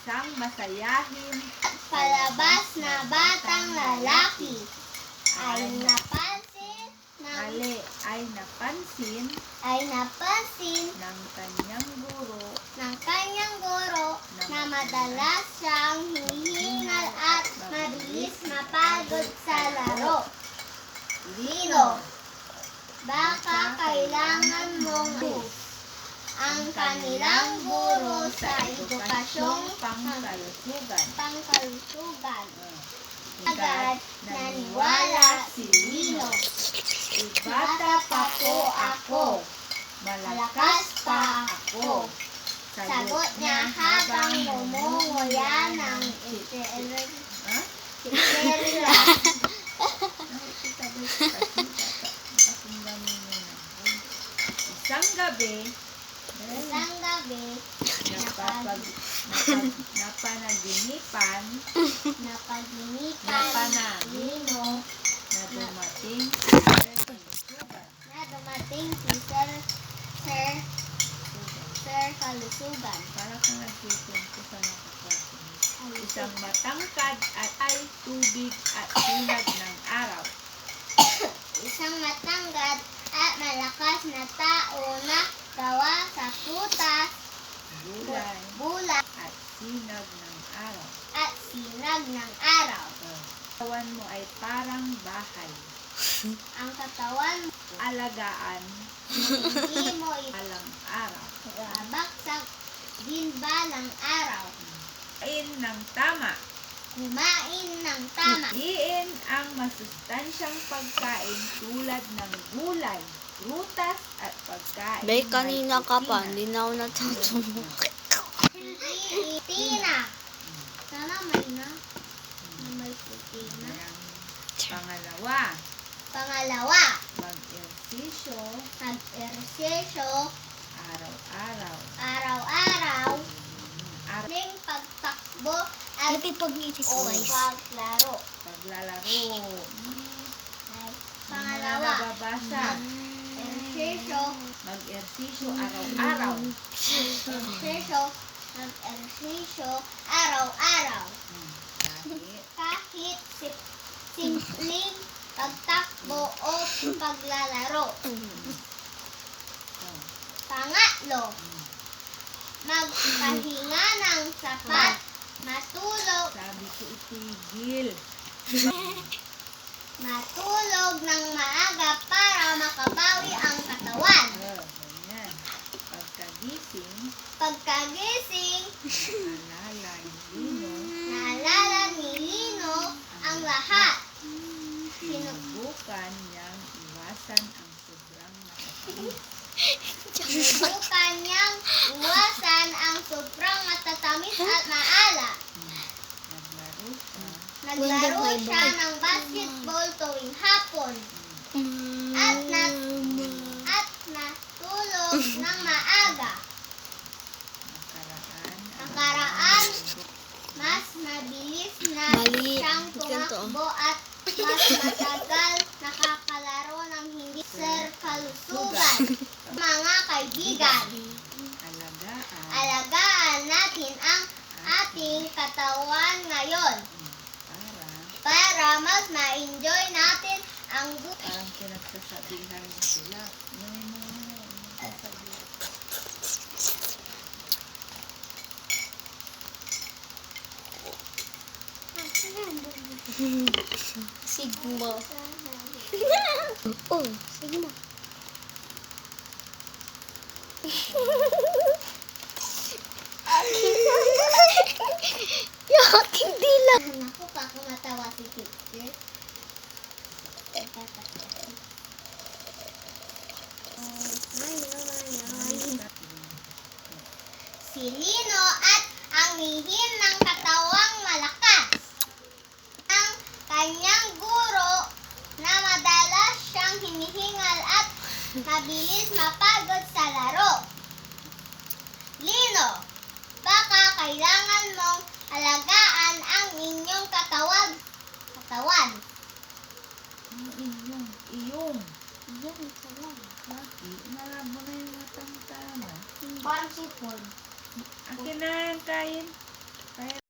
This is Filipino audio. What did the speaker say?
isang masayahin palabas na batang lalaki ay napansin mali ay napansin ng kanyang guro na madalas siyang hinihingal at mabilis mapagod sa laro. Lino, baka kailangan mong ang kanilang guro sa edukasyong pangkalusugan. Agad naniwala si Lino. Bata pa po ako, malakas pa ako. Sagot niya habang ngumunguya ng iterila. Isang gabi, napanaginipan ni Lino na dumating si Sir Kalusugan. Para kang nagkikwento sa mga kaklase. Isang matangkad at ay tubig at sinag ng araw. Isang matangkad at malakas na tao na gawa sa prutas, bulay At sinag ng araw. Katawan mo ay parang bahay. Ang katawan mo, Alagaan hindi mo alang araw. ibabaksak din balang araw. Kain ng tama. Kumain ng tama. Iin ang masustansyang pagkain tulad ng gulay, prutas at pagkain. Bay, kanina ka pa. may Hindi na ako natutulog. Hindi itina. Sana may na. May putina. Pangalawa, Mag-ersisyo mag-ersesyo araw-araw. araw-araw. Aling pagtakbo at o paglaro. Paglalaro. Pangalawa, Nababasa. Mag-ersisyo araw-araw. Mag-ersesyo araw-araw. Kahit Kahit simpleng pagtakbo o paglalaro. Pangatlo, magpahinga ng sapat, matulog ng maaga para makabawi ang katawan. Ganyan. Pagkagising, Naalala naalala ni Lino ang lahat. Sinubukan niyang iwasan ang sobrang nakakainis. Sinubukan niyang iwasan ang sobrang matatamis at maalat. Naglaro siya ng basketball tuwing hapon at natulog ng maaga. Nakaraan, mas mabilis na Mali. siyang Ganito. tumakbo at mas matagal nakakalaro ng hindi Sir Kalusugan. Mga kaibigan, alagaan natin ang ating katawan ngayon para mas ma-enjoy natin ang Parang pinagsasabihan mo sila. Sigma. Oh, Sigma. Yung aking dila. Naku, kako matawa si teacher. Si Lino at ang lihim ng katawang malakas. Ang kanyang guro na madalas siyang hinihingal at mabilis mapagod sa laro. Lino, baka kailangan mong alagaan ang inyong katawan. Iyong. Iyong katawan. Bakit? Malabo na yung matang tama. Parang sipon. Akin na yan, kain.